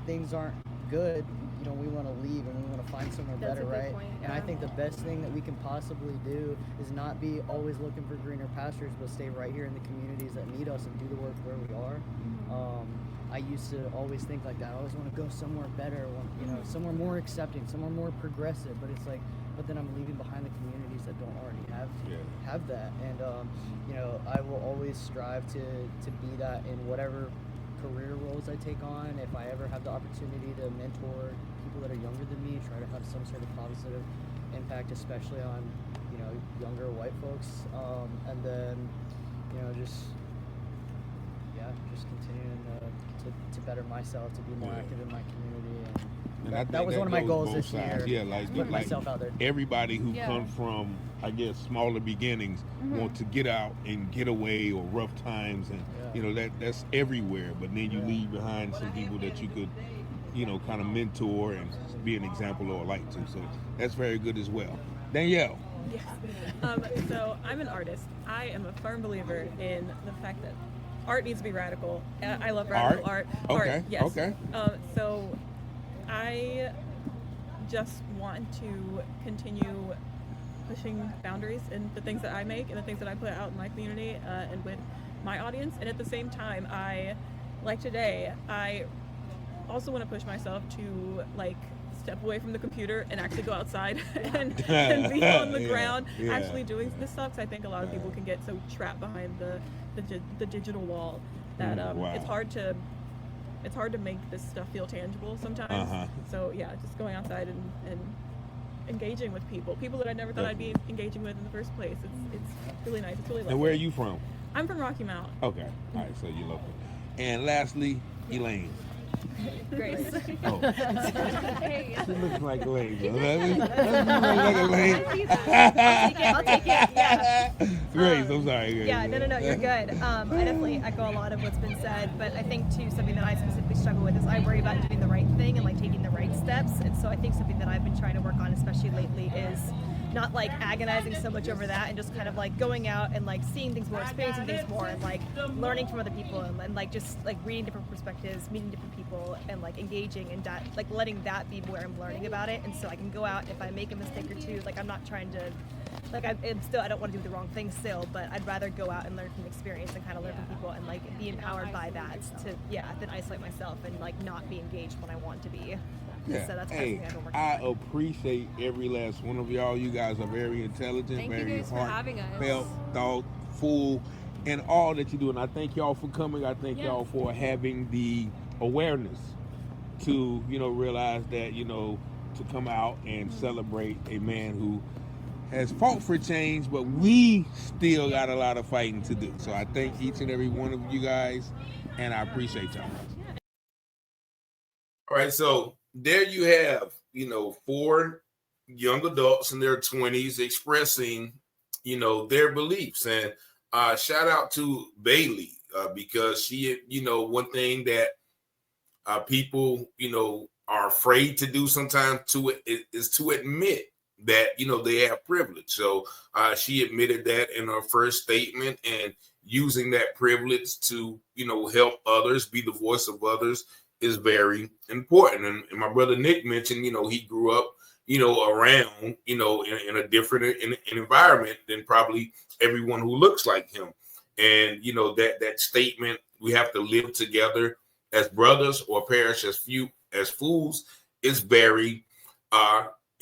things aren't good, you know, we want to leave and we want to find somewhere That's better, a good right? point, And I yeah. think the best thing that we can possibly do is not be always looking for greener pastures, but stay right here in the communities that need us and do the work where we are. I used to always think like that. I always want to go somewhere better, you know, somewhere more accepting, somewhere more progressive. But it's like, but then I'm leaving behind the communities that don't already have that. And you know, I will always strive to be that in whatever career roles I take on. If I ever have the opportunity to mentor people that are younger than me, try to have some sort of positive impact, especially on, you know, younger white folks. And then, you know, just continuing to better myself, to be more active in my community. And that was one of my goals this year. Yeah, like put myself out there. Everybody who comes from, I guess, smaller beginnings want to get out and get away, or rough times, and you know that's everywhere. But then you leave behind some people that you could, you know, kind of mentor and be an example or a light to. So that's very good as well. Danielle. Yes. So I'm an artist. I am a firm believer in the fact that art needs to be radical. I love radical art. Okay. Art, yes. Okay. So I just want to continue pushing boundaries in the things that I make and the things that I put out in my community and with my audience. And at the same time, like today, I also want to push myself to like step away from the computer and actually go outside and be on the ground actually doing this stuff. Because I think a lot of people can get so trapped behind the digital wall that it's hard to make this stuff feel tangible sometimes. So yeah, just going outside and engaging with people that I never thought I'd be engaging with in the first place. It's really nice. It's really lovely. And where are you from? I'm from Rocky Mount. Okay. All right. So you're local. And lastly, Elaine. Grace. Oh. Hey. She looks like Elaine. Like Elaine. I'll take it. Yeah. Grace, I'm sorry. Yeah, no, you're good. I definitely echo a lot of what's been said, but I think too something that I specifically struggle with is I worry about doing the right thing and like taking the right steps. And so I think something that I've been trying to work on, especially lately, is not like agonizing so much over that and just kind of like going out and like seeing things more, experiencing things more, and like learning from other people and like just like reading different perspectives, meeting different people, and like engaging and that, like letting that be where I'm learning about it. And so I can go out, if I make a mistake or two, like I'm not trying to like I don't want to do the wrong thing still, but I'd rather go out and learn from experience and kind of learn from people and like be empowered by that than isolate myself and like not be engaged when I want to be. Yeah. So that's hey, I appreciate every last one of y'all. You guys are very intelligent, very heartfelt, thoughtful, and all that you do. And I thank y'all for coming. I thank y'all for having the awareness to, you know, realize that, you know, to come out and celebrate a man who has fought for change, but we still got a lot of fighting to do. So I thank each and every one of you guys, and I appreciate y'all. All right, so there you have, you know, 4 young adults in their 20s expressing, you know, their beliefs. And shout out to Bailey because she, you know, one thing that people, you know, are afraid to do sometimes is to admit that, you know, they have privilege. So she admitted that in her first statement, and using that privilege to, you know, help others, be the voice of others, is very important. And my brother Nick mentioned, you know, he grew up, you know, around, you know, in a different environment than probably everyone who looks like him. And, you know, that statement, we have to live together as brothers or perish as fools, is very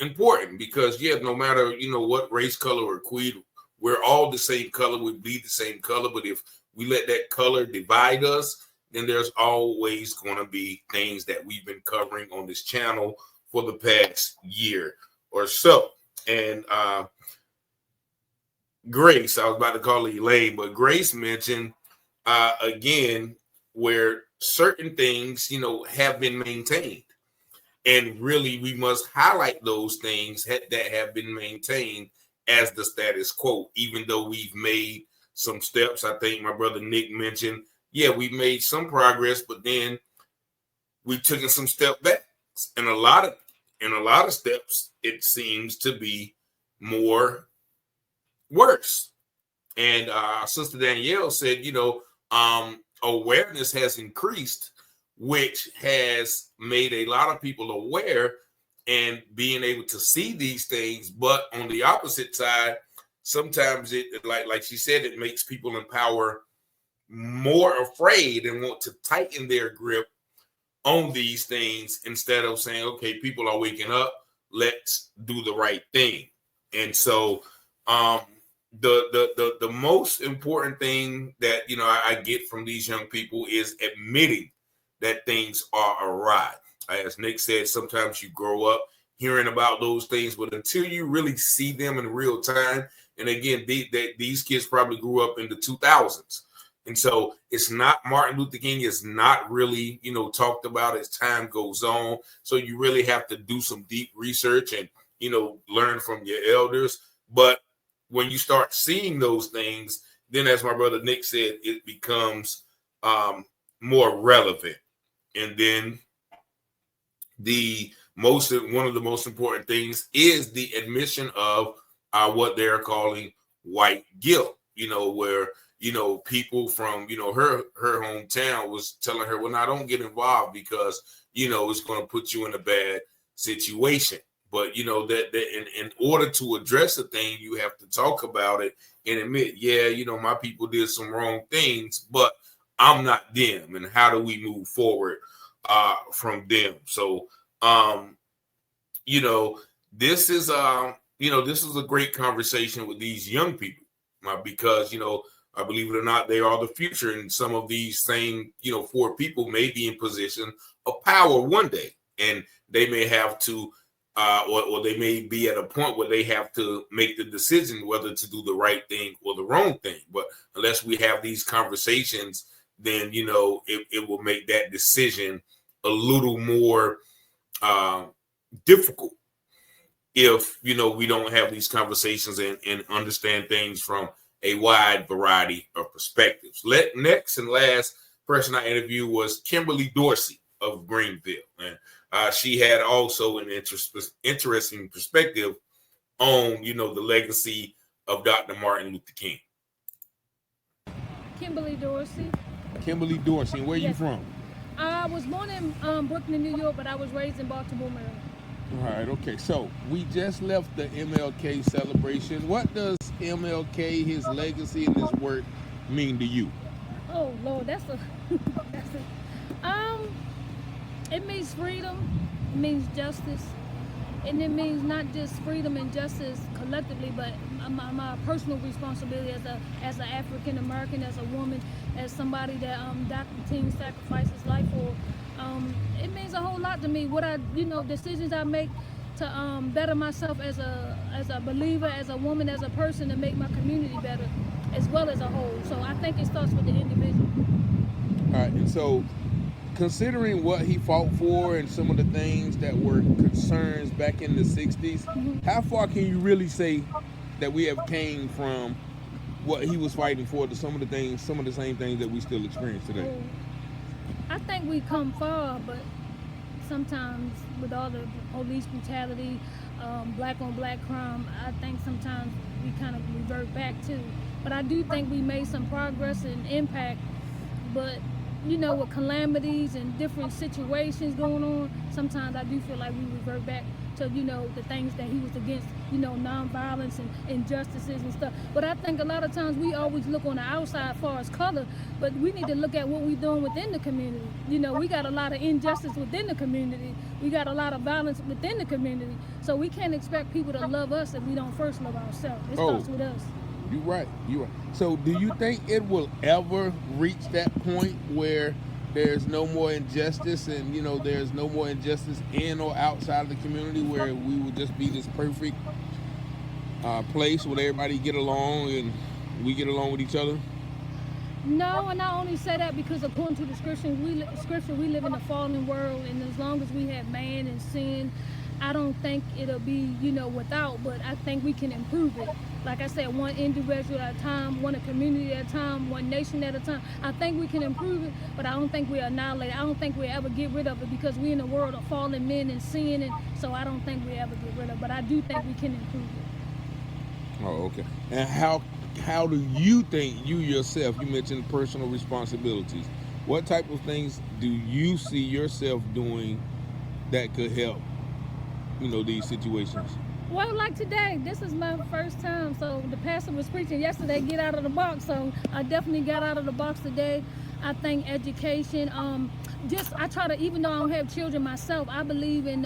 important, because no matter, you know, what race, color, or creed, we're all the same color, we bleed the same color. But if we let that color divide us, then there's always going to be things that we've been covering on this channel for the past year or so. And Grace, I was about to call her Elaine, but Grace mentioned again where certain things, you know, have been maintained. And really, we must highlight those things that have been maintained as the status quo, even though we've made some steps. I think my brother Nick mentioned, we made some progress, but then we took some step back. And a lot of steps, it seems to be more worse. And Sister Danielle said, you know, awareness has increased, which has made a lot of people aware and being able to see these things. But on the opposite side, sometimes it, like she said, it makes people in power more afraid and want to tighten their grip on these things instead of saying, okay, people are waking up, let's do the right thing. And so the most important thing that I get from these young people is admitting that things are awry. As Nick said, sometimes you grow up hearing about those things, but until you really see them in real time, and again, these kids probably grew up in the 2000s. And so it's not, Martin Luther King is not really, talked about as time goes on. So you really have to do some deep research and, learn from your elders. But when you start seeing those things, then as my brother Nick said, it becomes more relevant. And then one of the most important things is the admission of what they're calling white guilt, where people from her hometown was telling her, well, now don't get involved because it's going to put you in a bad situation. But that in order to address a thing, you have to talk about it and admit, my people did some wrong things, but I'm not them. And how do we move forward from them? So this is a great conversation with these young people because I believe it or not, they are the future, and some of these same 4 people may be in position of power one day, and they may have to or they may be at a point where they have to make the decision whether to do the right thing or the wrong thing. But unless we have these conversations, then it will make that decision a little more difficult if we don't have these conversations and understand things from a wide variety of perspectives. Next and last person I interviewed was Kimberly Dorsey of Greenville, and she had also an interesting perspective on the legacy of Dr. Martin Luther King. Kimberly Dorsey. Kimberly Dorsey, where are you from? I was born in Brooklyn, New York, but I was raised in Baltimore, Maryland. All right, okay. So we just left the MLK celebration. What does MLK, his legacy, and his work mean to you? Oh Lord, it means freedom, it means justice, and it means not just freedom and justice collectively, but my personal responsibility as an African American, as a woman, as somebody that Dr. King sacrificed his life for. It means a whole lot to me. What decisions I make to better myself as a believer, as a woman, as a person, to make my community better, as well as a whole. So I think it starts with the individual. All right, and so considering what he fought for and some of the things that were concerns back in the 60s, how far can you really say that we have came from what he was fighting for to some of the same things that we still experience today? I think we come far, but sometimes with all the police brutality, black on black crime, I think sometimes we kind of revert back too. But I do think we made some progress and impact, but with calamities and different situations going on, sometimes I do feel like we revert back to, the things that he was against, nonviolence and injustices and stuff. But I think a lot of times we always look on the outside as far as color, but we need to look at what we're doing within the community. We got a lot of injustice within the community. We got a lot of violence within the community. So we can't expect people to love us if we don't first love ourselves. It starts with us. You're right. So do you think it will ever reach that point where there's no more injustice and, there's no more injustice in or outside of the community, where we will just be this perfect place where everybody get along and we get along with each other? No, and I only say that because according to the scripture, we live in a fallen world, and as long as we have man and sin, I don't think it'll be, without, but I think we can improve it. Like I said, one individual at a time, one community at a time, one nation at a time. I think we can improve it, but I don't think we annihilate it. I don't think we ever get rid of it because we're in a world of fallen men and sin, and so I don't think we ever get rid of it, but I do think we can improve it. Oh, okay. And how do you think you yourself, you mentioned personal responsibilities, What type of things do you see yourself doing that could help, these situations? Well, like today, this is my first time. So the pastor was preaching yesterday, get out of the box. So I definitely got out of the box today. I think education, I try to, even though I don't have children myself, I believe in,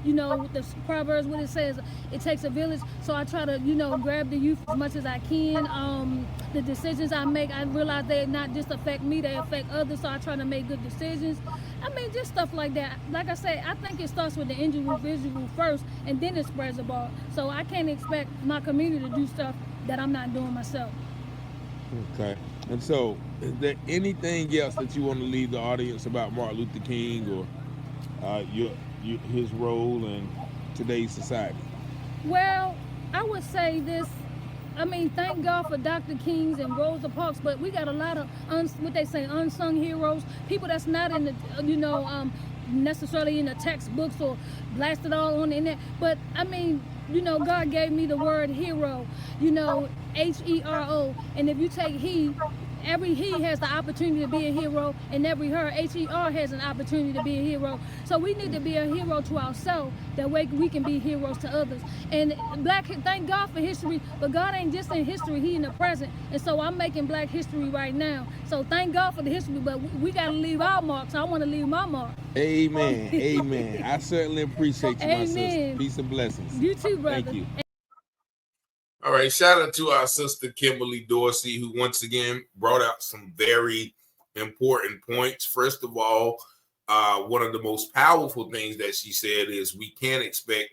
the Proverbs, what it says, it takes a village. So I try to, grab the youth as much as I can. The decisions I make, I realize they not just affect me, they affect others. So I try to make good decisions. I mean, just stuff like that. Like I say, I think it starts with the individual first, and then it spreads abroad. So I can't expect my community to do stuff that I'm not doing myself. Okay. And so, is there anything else that you want to leave the audience about Martin Luther King or his role in today's society? Well, I would say this. I mean, thank God for Dr. Kings and Rosa Parks, but we got a lot of what they say unsung heroes, people that's not in the necessarily in the textbooks or blasted all on the internet. But I mean, God gave me the word hero, HERO, and if you take every he has the opportunity to be a hero, and every her, HER, has an opportunity to be a hero. So we need to be a hero to ourselves, that way we can be heroes to others. And thank God for history, but God ain't just in history, he in the present. And so I'm making Black history right now. So thank God for the history, but we got to leave our mark, so I want to leave my mark. Amen. Amen. I certainly appreciate you, my sister. Peace and blessings. You too, brother. Thank you. All right, shout out to our sister Kimberly Dorsey, who once again brought out some very important points. First of all, one of the most powerful things that she said is we can't expect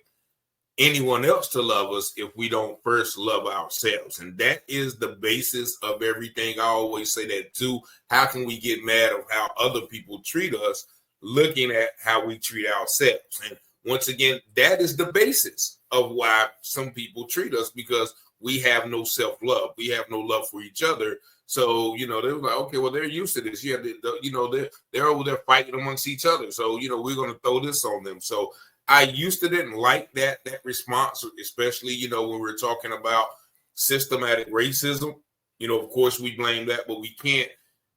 anyone else to love us if we don't first love ourselves. And that is the basis of everything. I always say that too. How can we get mad at how other people treat us, looking at how we treat ourselves? And once again, that is the basis of why some people treat us, because we have no self-love. We have no love for each other. So, they're like, okay, well, they're used to this. Yeah, they're over there fighting amongst each other. So, we're going to throw this on them. So I used to didn't like that response, especially, when we're talking about systematic racism. Of course, we blame that, but we can't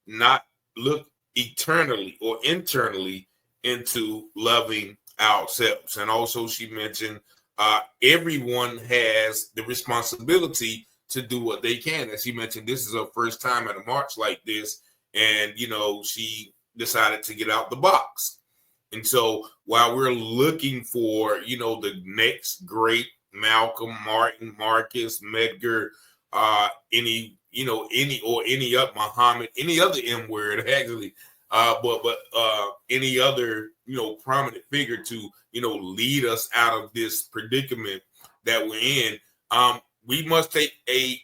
not look eternally or internally into loving ourselves. And also she mentioned everyone has the responsibility to do what they can. As she mentioned, this is her first time at a march like this, and she decided to get out the box. And so while we're looking for the next great Malcolm, Martin, Marcus, Medgar, any other Muhammad, any other M word actually, but any other prominent figure to lead us out of this predicament that we're in, we must take a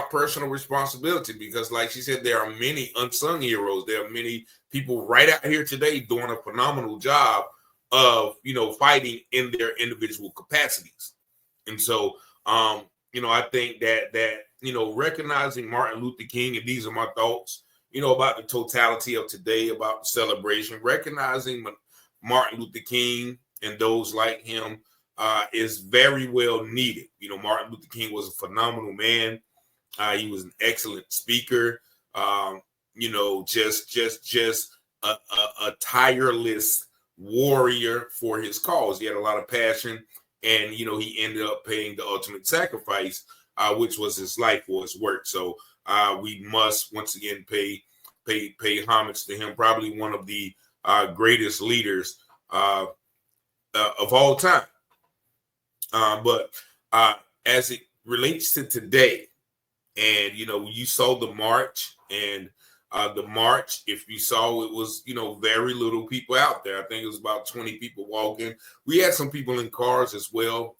personal responsibility, because like she said, there are many unsung heroes. There are many people right out here today doing a phenomenal job of fighting in their individual capacities. And so I think that recognizing Martin Luther King, and these are my thoughts about the totality of today, about the celebration, recognizing Martin Luther King and those like him is very well needed. Martin Luther King was a phenomenal man. He was an excellent speaker. Just a tireless warrior for his cause. He had a lot of passion, and he ended up paying the ultimate sacrifice, which was his life for his work. So we must once again pay homage to him. Probably one of the greatest leaders of all time. But as it relates to today, and you saw the march, and the march, if you saw, it was very little people out there. I think it was about 20 people walking. We had some people in cars as well,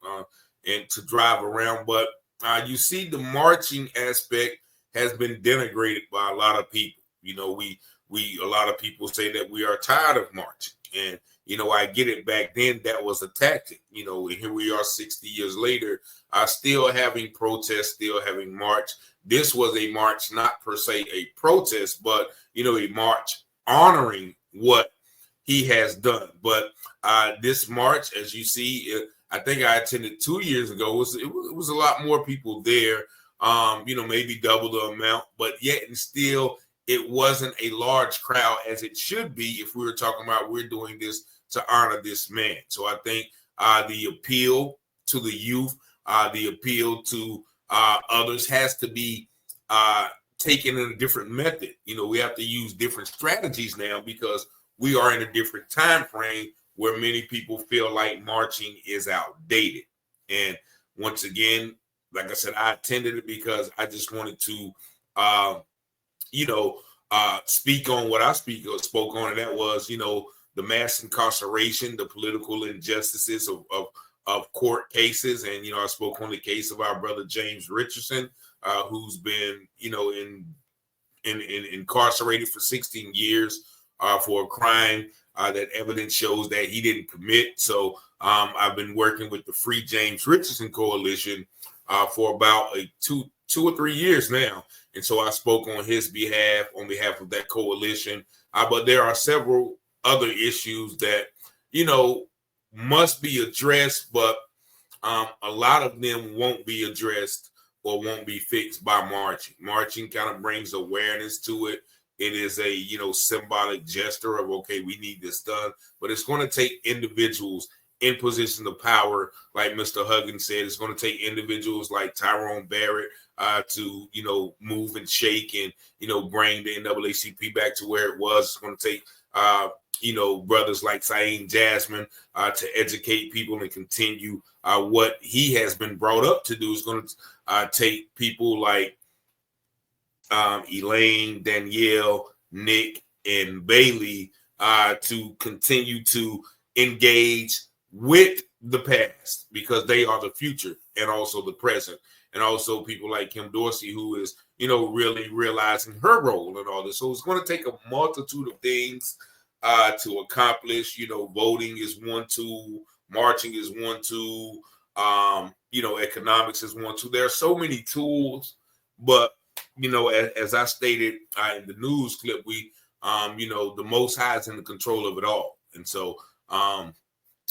and to drive around. But you see, the marching aspect has been denigrated by a lot of people. A lot of people say that we are tired of marching, and I get it. Back then, that was a tactic. And here we are 60 years later, still having protests, still having march. This was a march, not per se a protest, but, a march honoring what he has done. But this march, as you see, I think I attended 2 years ago. It was a lot more people there, maybe double the amount, but yet and still it wasn't a large crowd as it should be if we were talking about we're doing this to honor this man. So I think the appeal to the youth, the appeal to others has to be taken in a different method. You know, we have to use different strategies now because we are in a different time frame where many people feel like marching is outdated. And once again, like I said, I attended it because I just wanted to, speak on what I spoke on, and that was, the mass incarceration, the political injustices of court cases. And, I spoke on the case of our brother James Richardson, who's been, incarcerated for 16 years for a crime that evidence shows that he didn't commit. So I've been working with the Free James Richardson Coalition for about two or 3 years now. And so I spoke on his behalf, on behalf of that coalition. But there are several other issues that, must be addressed, but a lot of them won't be addressed or won't be fixed by marching. Marching kind of brings awareness to it. It is a, symbolic gesture of, okay, we need this done, but it's going to take individuals in position of power. Like Mr. Huggins said, it's going to take individuals like Tyrone Barrett to, move and shake and, bring the NAACP back to where it was. It's going to take, brothers like Saeed Jasmine to educate people and continue what he has been brought up to do. Is going to take people like Elaine, Danielle, Nick, and Bailey to continue to engage with the past, because they are the future and also the present. And also people like Kim Dorsey, who is, really realizing her role in all this. So it's going to take a multitude of things to accomplish. Voting is one tool, marching is one tool, economics is one tool. There are so many tools, but as I stated in the news clip, we, the Most High is in the control of it all. And so,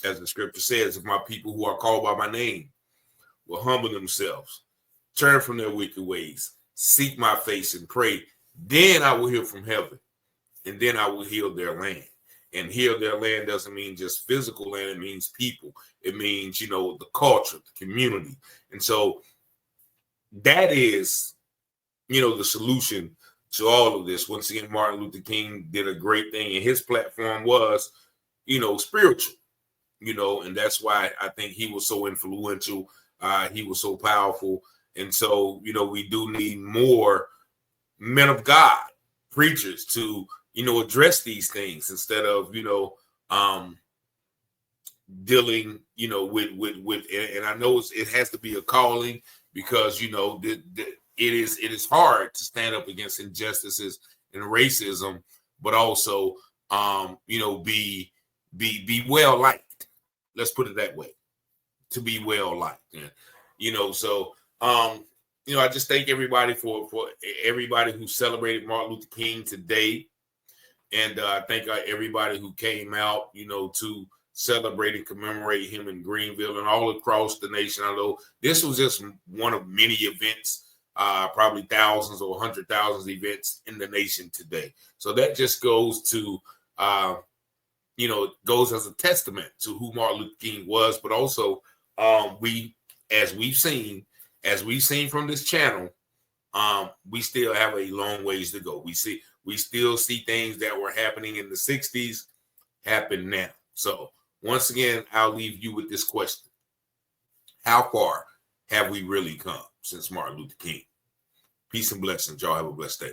as the scripture says, if my people who are called by my name will humble themselves, turn from their wicked ways, seek my face and pray, then I will hear from heaven, and then I will heal their land. And heal their land doesn't mean just physical land. It means people. It means, the culture, the community. And so that is, the solution to all of this. Once again, Martin Luther King did a great thing, and his platform was, spiritual, and that's why I think he was so influential. He was so powerful. And so, we do need more men of God, preachers, to, address these things instead of, dealing, with, and I know it has to be a calling, because, it is hard to stand up against injustices and racism, but also, be well liked. Let's put it that way, to be well liked. So, I just thank everybody for everybody who celebrated Martin Luther King today. And thank everybody who came out, to celebrate and commemorate him in Greenville and all across the nation. I know this was just one of many events, probably thousands or 100,000 events in the nation today. So that just goes to, it goes as a testament to who Martin Luther King was, but also as we've seen from this channel, we still have a long ways to go. We still see things that were happening in the 60s happen now. So once again, I'll leave you with this question. How far have we really come since Martin Luther King? Peace and blessings. Y'all have a blessed day.